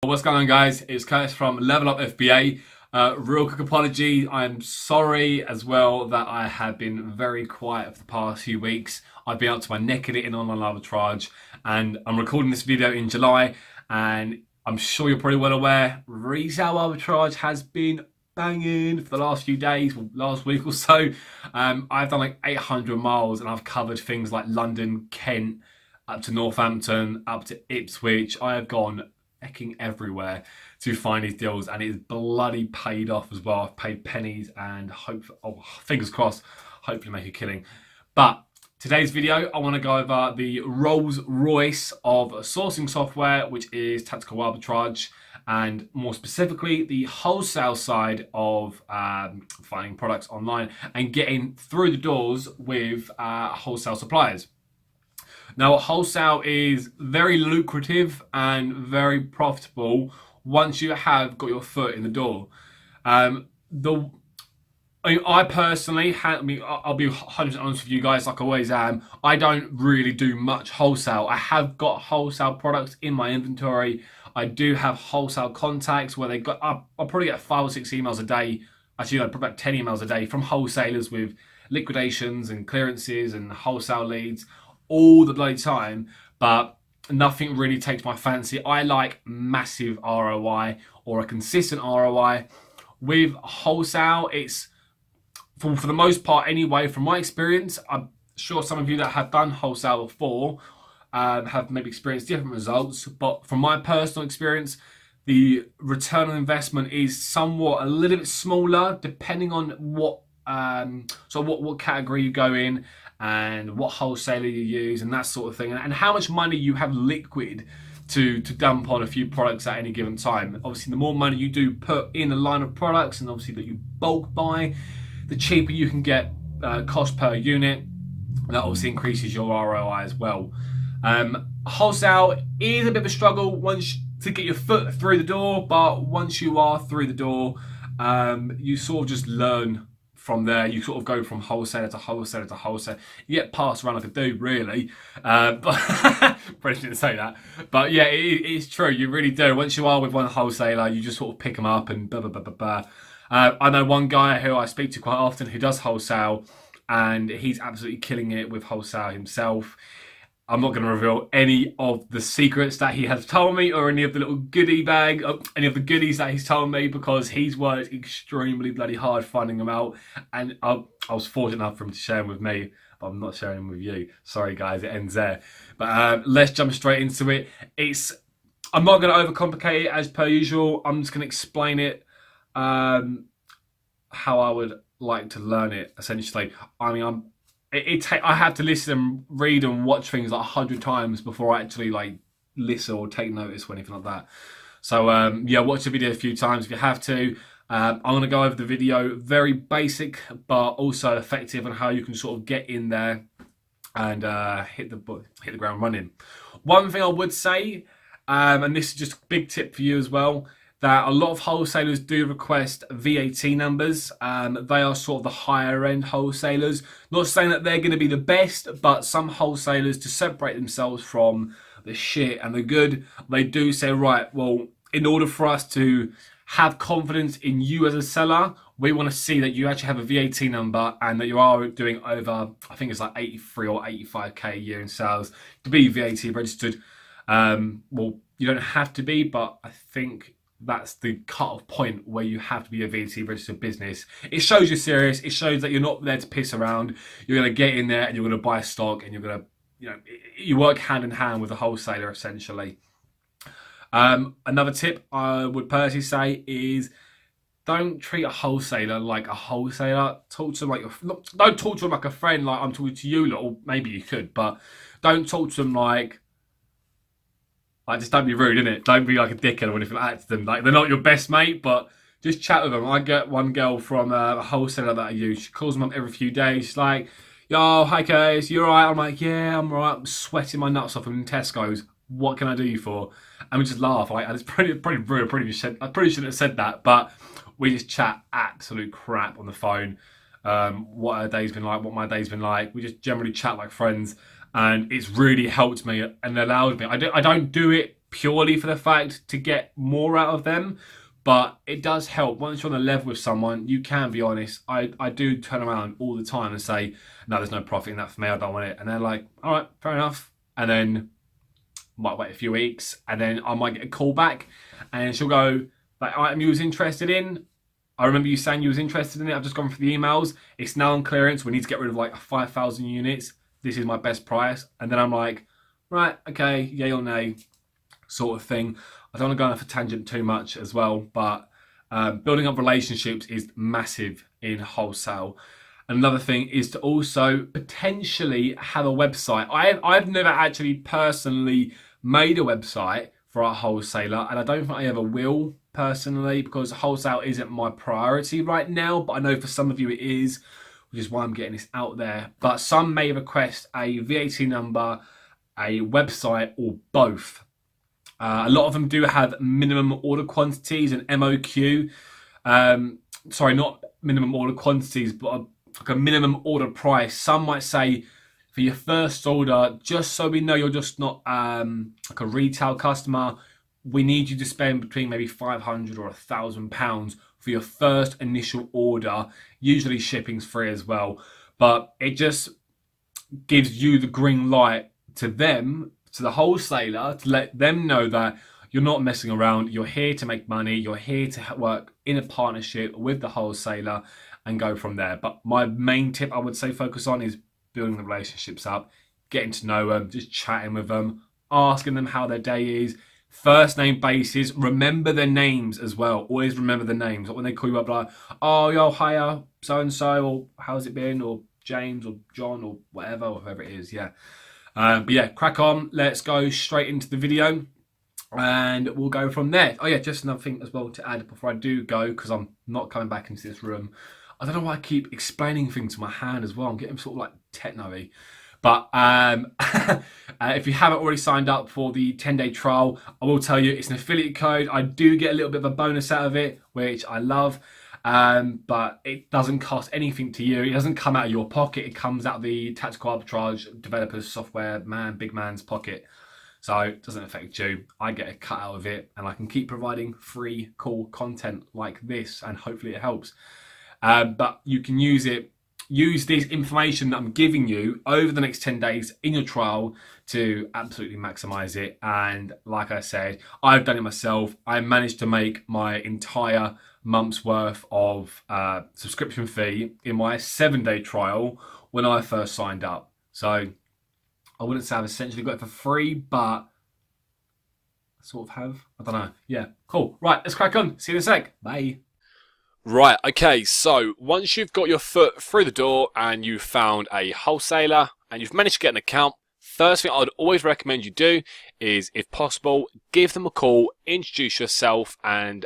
What's going on, guys? It's Curtis from Level Up FBA. Real quick apology. I'm sorry as well that I have been very quiet for the past few weeks. I've been up to my neck in it in online arbitrage, and I'm recording this video in July, and I'm sure you're probably well aware, resale arbitrage has been banging for the last few days, last week or so. I've done like 800 miles and I've covered things like London, Kent, up to Northampton, up to Ipswich. I have gone hecking everywhere to find these deals, and it's bloody paid off as well. I've paid pennies and fingers crossed, hopefully make a killing. But today's video, I want to go over the Rolls Royce of sourcing software, which is tactical arbitrage, and more specifically the wholesale side of finding products online and getting through the doors with wholesale suppliers. Now, wholesale is very lucrative and very profitable once you have got your foot in the door. I personally, I'll be 100% honest with you guys, like I always am. I don't really do much wholesale. I have got wholesale products in my inventory. I do have wholesale contacts where they got. I'll probably get 5 or 6 emails a day. Actually, I'd probably about 10 emails a day from wholesalers with liquidations and clearances and wholesale leads all the bloody time, but nothing really takes my fancy. I like massive ROI or a consistent ROI. With wholesale, it's for the most part anyway, from my experience. I'm sure some of you that have done wholesale before have maybe experienced different results, but from my personal experience, the return on investment is somewhat a little bit smaller depending on what what category you go in and what wholesaler you use and that sort of thing, and how much money you have liquid to dump on a few products at any given time. Obviously, the more money you do put in a line of products, and obviously that you bulk buy, the cheaper you can get cost per unit. That obviously increases your ROI as well. Wholesale is a bit of a struggle once to get your foot through the door, but once you are through the door, you sort of just learn from there. You sort of go from wholesaler to wholesaler to wholesaler. You get passed around like a dude, really. But probably shouldn't say that. But yeah, it's true. You really do. Once you are with one wholesaler, you just sort of pick them up and blah, blah, blah, blah, blah. I know one guy who I speak to quite often who does wholesale, and he's absolutely killing it with wholesale himself. I'm not going to reveal any of the secrets that he has told me or any of the little goodie bag, any of the goodies that he's told me, because he's worked extremely bloody hard finding them out. And I was fortunate enough for him to share them with me, but I'm not sharing them with you. Sorry, guys, it ends there. But let's jump straight into it. I'm not going to overcomplicate it as per usual. I'm just going to explain it how I would like to learn it, essentially. I mean, I have to listen and read and watch things like 100 times before I actually like listen or take notice or anything like that. So yeah, watch the video a few times if you have to. I'm going to go over the video, very basic but also effective, on how you can sort of get in there and hit the ground running. One thing I would say, and this is just a big tip for you as well, that a lot of wholesalers do request VAT numbers. They are sort of the higher end wholesalers. Not saying that they're going to be the best, but some wholesalers, to separate themselves from the shit and the good, they do say, right, well, in order for us to have confidence in you as a seller, we want to see that you actually have a VAT number and that you are doing over, I think it's like 83 or 85k a year in sales to be VAT registered. Well, you don't have to be, but I think that's the cut-off point where you have to be a VAT registered business. It shows you're serious. It shows that you're not there to piss around. You're going to get in there and you're going to buy stock, and you're going to, you work hand in hand with a wholesaler essentially. Another tip I would personally say is, don't treat a wholesaler like a wholesaler. Talk to them like don't talk to them like a friend, like I'm talking to you, or maybe you could, but don't talk to them like just don't be rude, innit? Don't be like a dickhead or anything like that to them. Like, they're not your best mate, but just chat with them. I get one girl from a wholesaler that I use. She calls me up every few days. She's like, yo, hi guys, you alright? I'm like, yeah, I'm alright. I'm sweating my nuts off in Tesco's. What can I do you for? And we just laugh. And it's pretty rude. I probably shouldn't have said that, but we just chat absolute crap on the phone. What her day's been like, what my day's been like. We just generally chat like friends. And it's really helped me and allowed me. I don't do it purely for the fact to get more out of them, but it does help. Once you're on a level with someone, you can be honest. I do turn around all the time and say, no, there's no profit in that for me, I don't want it. And they're like, all right, fair enough. And then might wait a few weeks, and then I might get a call back, and she'll go, that item you was interested in, I remember you saying you was interested in it, I've just gone through the emails, it's now on clearance, we need to get rid of like 5,000 units, this is my best price. And then I'm like, right, okay, yay or nay, sort of thing. I don't want to go off a tangent too much as well, but building up relationships is massive in wholesale. Another thing is to also potentially have a website. I've never actually personally made a website for a wholesaler, and I don't think I ever will personally, because wholesale isn't my priority right now, but I know for some of you it is, which is why I'm getting this out there. But some may request a VAT number, a website, or both. A lot of them do have minimum order quantities and MOQ. Sorry, not minimum order quantities, but like a minimum order price. Some might say for your first order, just so we know you're just not like a retail customer, we need you to spend between maybe £500 or £1,000 for your first initial order. Usually shipping's free as well, but it just gives you the green light to them, to the wholesaler, to let them know that you're not messing around. You're here to make money. You're here to work in a partnership with the wholesaler and go from there. But my main tip I would say focus on is building the relationships up, getting to know them, just chatting with them, asking them how their day is. First name basis, remember their names as well. Always remember the names. Like when they call you up, like, oh, yo, hiya, so-and-so, or how's it been, or James, or John, or whatever, or whoever it is, yeah. But yeah, crack on. Let's go straight into the video, and we'll go from there. Oh yeah, just another thing as well to add before I do go, because I'm not coming back into this room. I don't know why I keep explaining things to my hand as well. I'm getting sort of like techno-y. But if you haven't already signed up for the 10-day trial, I will tell you it's an affiliate code. I do get a little bit of a bonus out of it, which I love. But it doesn't cost anything to you. It doesn't come out of your pocket. It comes out of the Tactical Arbitrage developers software big man's pocket. So it doesn't affect you. I get a cut out of it, and I can keep providing free, cool content like this, and hopefully it helps. But you can use this information that I'm giving you over the next 10 days in your trial to absolutely maximize it. And like I said, I've done it myself. I managed to make my entire month's worth of subscription fee in my 7-day trial when I first signed up. So I wouldn't say I've essentially got it for free, but I sort of have. I don't know. Yeah, cool. Right, let's crack on. See you in a sec. Bye. Right, okay, so once you've got your foot through the door and you've found a wholesaler and you've managed to get an account, first thing I would always recommend you do is, if possible, give them a call, introduce yourself, and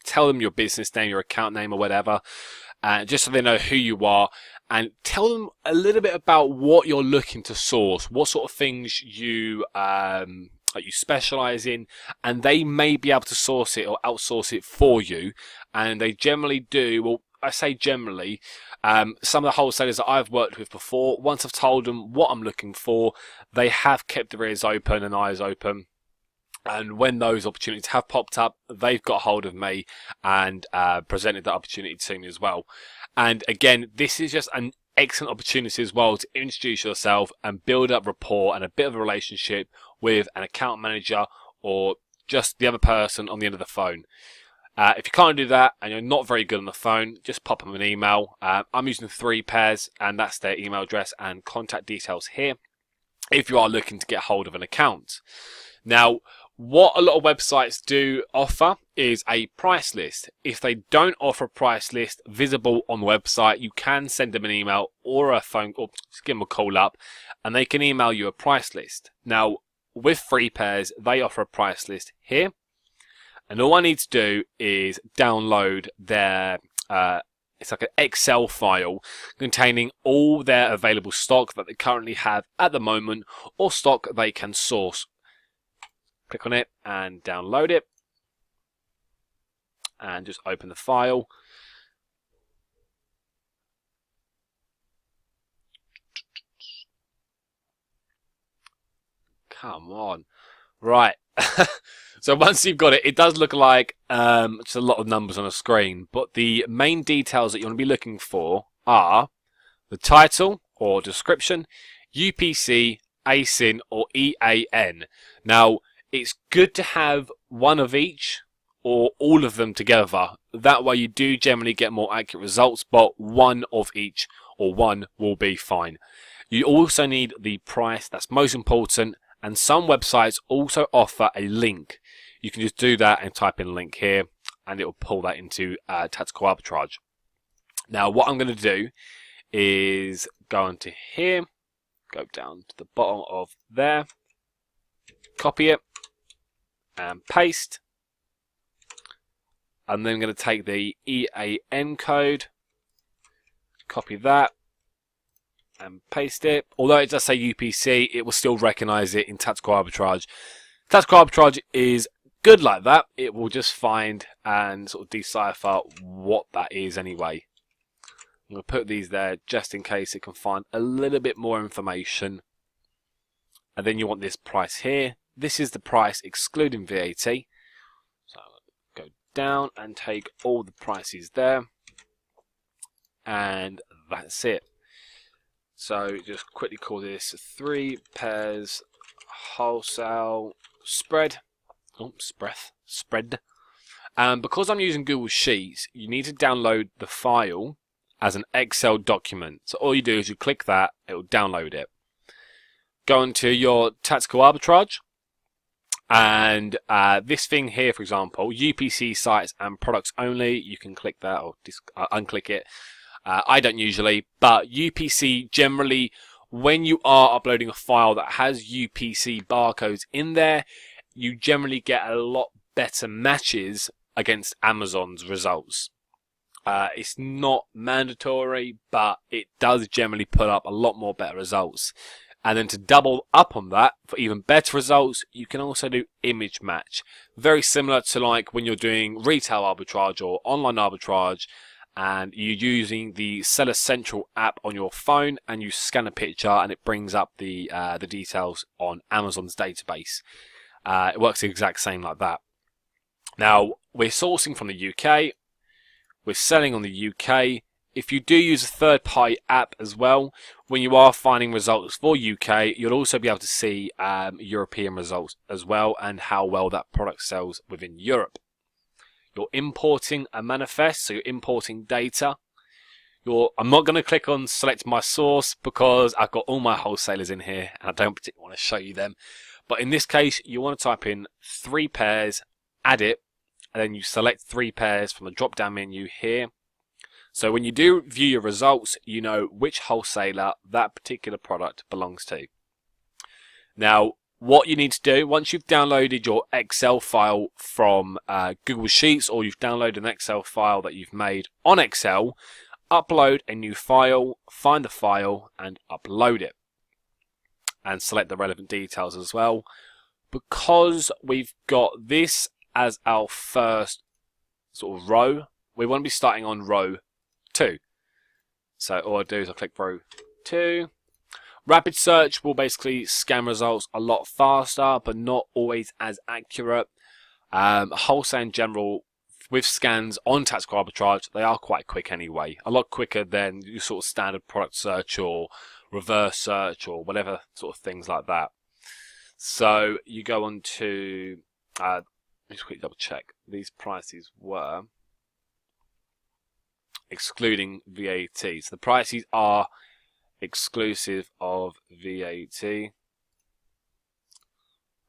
tell them your business name, your account name, or whatever, just so they know who you are, and tell them a little bit about what you're looking to source, what sort of things you specialize in, and they may be able to source it or outsource it for you. And they generally do. Well, I say generally, some of the wholesalers that I've worked with before, once I've told them what I'm looking for, they have kept their ears open and eyes open. And when those opportunities have popped up, they've got hold of me and presented that opportunity to me as well. And again, this is just an excellent opportunity as well to introduce yourself and build up rapport and a bit of a relationship with an account manager or just the other person on the end of the phone. If you can't do that and you're not very good on the phone, just pop them an email. I'm using 3 pairs, and that's their email address and contact details here if you are looking to get hold of an account. Now, what a lot of websites do offer is a price list. If they don't offer a price list visible on the website, you can send them an email or a phone, or just give them a call up, and they can email you a price list. Now, with 3 pairs, they offer a price list here. And all I need to do is download their, it's like an Excel file containing all their available stock that they currently have at the moment, or stock they can source. Click on it and download it. And just open the file. Come on. Right. So once you've got it, it does look like just a lot of numbers on a screen. But the main details that you want to be looking for are the title or description, UPC, ASIN, or EAN. Now, it's good to have one of each or all of them together. That way you do generally get more accurate results, but one of each or one will be fine. You also need the price, that's most important, and some websites also offer a link. You can just do that and type in link here, and it will pull that into Tactical Arbitrage. Now, what I'm going to do is go into here, go down to the bottom of there, copy it, and paste. And then I'm going to take the EAN code, copy that, and paste it. Although it does say UPC, it will still recognize it in Tactical Arbitrage. Tactical Arbitrage is good like that. It will just find and sort of decipher what that is anyway. I'm going to put these there just in case it can find a little bit more information. And then you want this price here. This is the price excluding VAT. So go down and take all the prices there. And that's it. So just quickly call this 3 pairs wholesale spread. Oh, spread. Because I'm using Google Sheets, you need to download the file as an Excel document. So all you do is you click that, it will download it. Go into your Tactical Arbitrage, and this thing here, for example, UPC sites and products only, you can click that or unclick it. I don't usually, but UPC generally, when you are uploading a file that has UPC barcodes in there, you generally get a lot better matches against Amazon's results. It's not mandatory, but it does generally put up a lot more better results. And then to double up on that, for even better results, you can also do image match. Very similar to like when you're doing retail arbitrage or online arbitrage, and you're using the Seller Central app on your phone, and you scan a picture and it brings up the details on Amazon's database. It works the exact same like that. Now, we're sourcing from the UK. We're selling on the UK. If you do use a third-party app as well, when you are finding results for UK, you'll also be able to see European results as well and how well that product sells within Europe. You're importing a manifest, so you're importing data. I'm not going to click on select my source because I've got all my wholesalers in here and I don't particularly want to show you them. But in this case, you want to type in 3 pairs, add it, and then you select 3 pairs from the drop-down menu here. So when you do view your results, you know which wholesaler that particular product belongs to. Now, what you need to do, once you've downloaded your Excel file from Google Sheets, or you've downloaded an Excel file that you've made on Excel, upload a new file, find the file, and upload it. And select the relevant details as well. Because we've got this as our first sort of row, we want to be starting on row 2. So all I do is I click row 2. Rapid search will basically scan results a lot faster, but not always as accurate. Wholesale in general, with scans on Tactical Arbitrage, they are quite quick anyway. A lot quicker than your sort of standard product search or reverse search or whatever sort of things like that. So you go on to, let me just quickly double check. These prices were excluding VAT. So the prices are exclusive of VAT.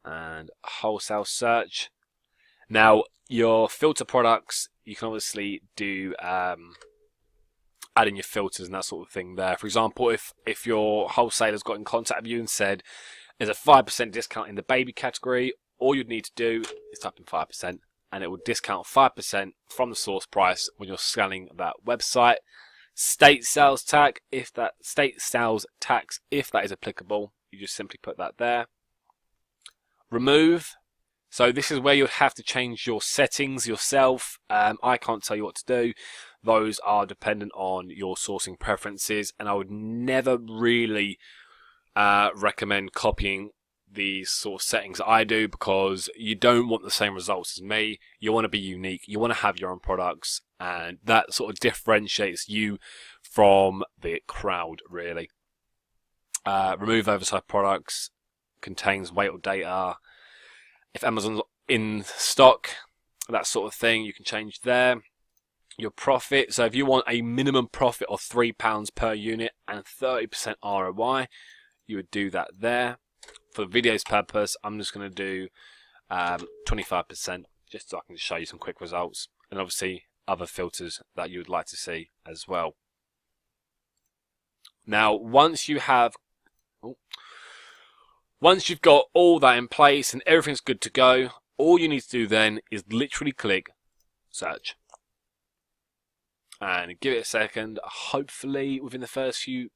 And wholesale search. Now, your filter products, you can obviously do add in your filters and that sort of thing there. For example, if your wholesaler's got in contact with you and said there's a 5% discount in the baby category, all you'd need to do is type in 5% and it will discount 5% from the source price when you're scanning that website. State sales tax, if that is applicable, you just simply put that there. Remove. So this is where you'll have to change your settings yourself. I can't tell you what to do. Those are dependent on your sourcing preferences, and I would never really recommend copying the sort of settings that I do, because you don't want the same results as me. You want to be unique. You want to have your own products, and that sort of differentiates you from the crowd, really. Remove oversized products, contains weight or data. If Amazon's in stock, that sort of thing, you can change there. Your profit, so if you want a minimum profit of £3 per unit and 30% ROI, you would do that there. For the video's purpose, I'm just going to do 25%, just so I can show you some quick results, and obviously other filters that you would like to see as well. Now, once you've got all that in place and everything's good to go, all you need to do then is literally click search. And give it a second. Hopefully within the first few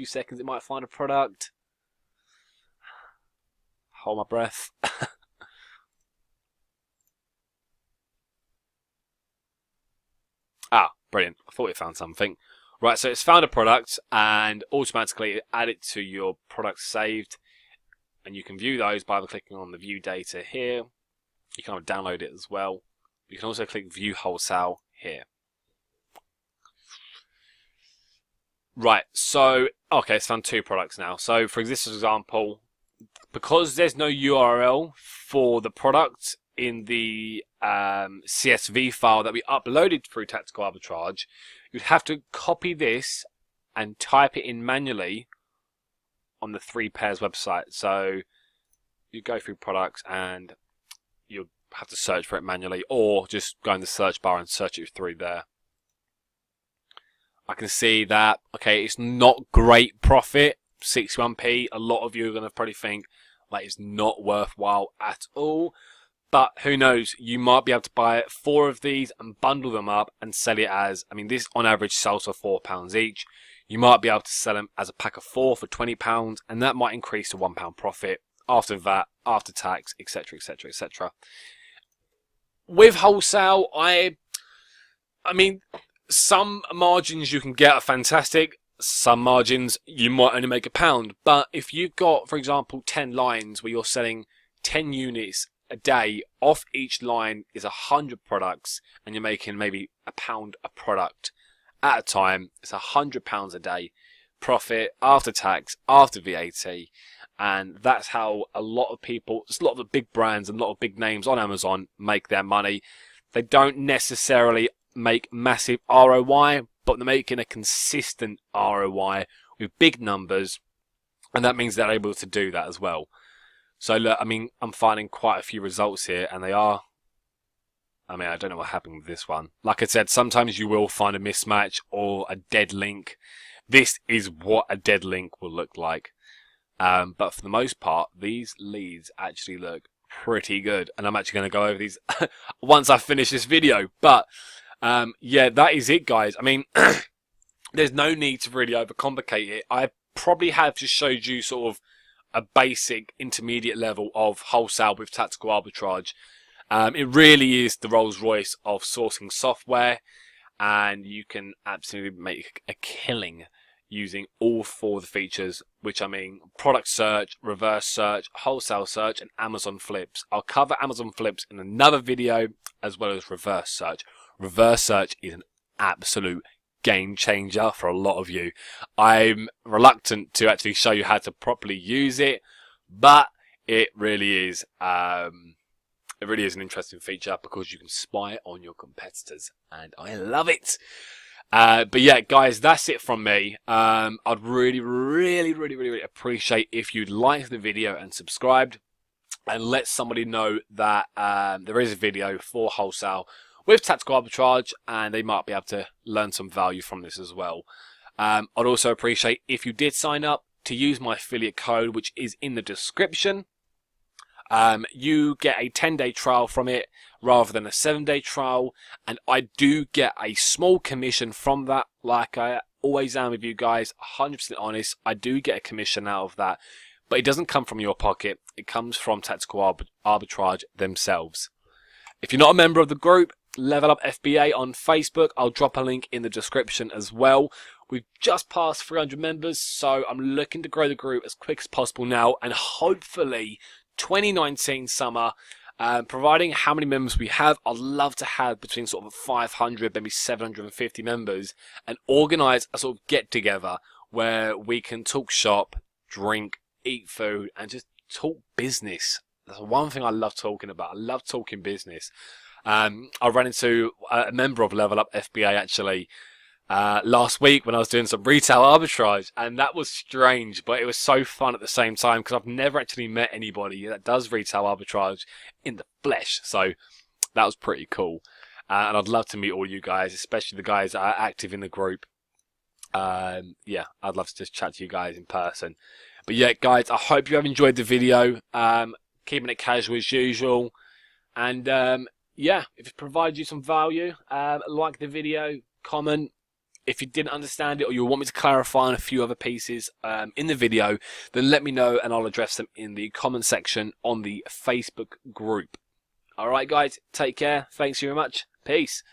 seconds it might find a product. Hold my breath. Ah, brilliant. I thought it found something. Right, so it's found a product and automatically add it to your products saved. And you can view those by clicking on the view data here. You can download it as well. You can also click view wholesale here. Right, so, okay, it's found 2 products now. So for this example, because there's no URL for the product in the CSV file that we uploaded through Tactical Arbitrage, you'd have to copy this and type it in manually on the 3 Pairs website. So you go through products and you'll have to search for it manually, or just go in the search bar and search it through there. I can see that, okay, it's not great profit, 61p. A lot of you are going to probably think like it's not worthwhile at all. But who knows, you might be able to buy 4 of these and bundle them up and sell it as, I mean, this on average sells for £4 each. You might be able to sell them as a pack of 4 for £20, and that might increase to £1 profit after VAT, after tax, etc, etc, etc. With wholesale, I mean, some margins you can get are fantastic. Some margins you might only make £1. But if you've got, for example, 10 lines where you're selling 10 units a day, off each line is 100 products, and you're making maybe £1 a product at a time, it's £100 a day profit after tax, after VAT. And that's how a lot of people, a lot of the big brands and a lot of big names on Amazon make their money. They don't necessarily make massive ROI, but they're making a consistent ROI with big numbers, and that means they're able to do that as well. So look, I mean, I'm finding quite a few results here, and they are, I mean, I don't know what happened with this one. Like I said, sometimes you will find a mismatch or a dead link. This is what a dead link will look like. But for the most part, these leads actually look pretty good, and I'm actually going to go over these once I finish this video. But yeah, that is it, guys. I mean, there's no need to really overcomplicate it. I probably have just showed you sort of a basic intermediate level of wholesale with Tactical Arbitrage. It really is the Rolls Royce of sourcing software, and you can absolutely make a killing using all 4 of the features, which I mean, product search, reverse search, wholesale search, and Amazon flips. I'll cover Amazon flips in another video, as well as reverse search. Reverse search is an absolute game changer for a lot of you. I'm reluctant to actually show you how to properly use it, but it really is an interesting feature because you can spy on your competitors, and I love it. But yeah, guys, that's it from me. I'd really appreciate if you'd like the video and subscribed, and let somebody know that there is a video for wholesale with Tactical Arbitrage, and they might be able to learn some value from this as well. I'd also appreciate if you did sign up to use my affiliate code, which is in the description. You get a 10-day trial from it rather than a 7-day trial, and I do get a small commission from that. Like I always am with you guys, 100% honest, I do get a commission out of that, but it doesn't come from your pocket. It comes from Tactical Arbitrage themselves. If you're not a member of the group, Level Up FBA on Facebook, I'll drop a link in the description as well. We've just passed 300 members, so I'm looking to grow the group as quick as possible now, and hopefully 2019 summer, providing how many members we have, I'd love to have between sort of 500, maybe 750 members, and organise a sort of get-together where we can talk shop, drink, eat food, and just talk business. That's one thing I love talking about. I love talking business. I ran into a member of Level Up FBA actually last week when I was doing some retail arbitrage, and that was strange, but it was so fun at the same time because I've never actually met anybody that does retail arbitrage in the flesh. So that was pretty cool, and I'd love to meet all you guys, especially the guys that are active in the group. Yeah, I'd love to just chat to you guys in person. But yeah, guys, I hope you have enjoyed the video. Keeping it casual as usual, and yeah, if it provides you some value, like the video, comment. If you didn't understand it or you want me to clarify on a few other pieces in the video, then let me know and I'll address them in the comment section on the Facebook group. Alright guys, take care. Thanks very much. Peace.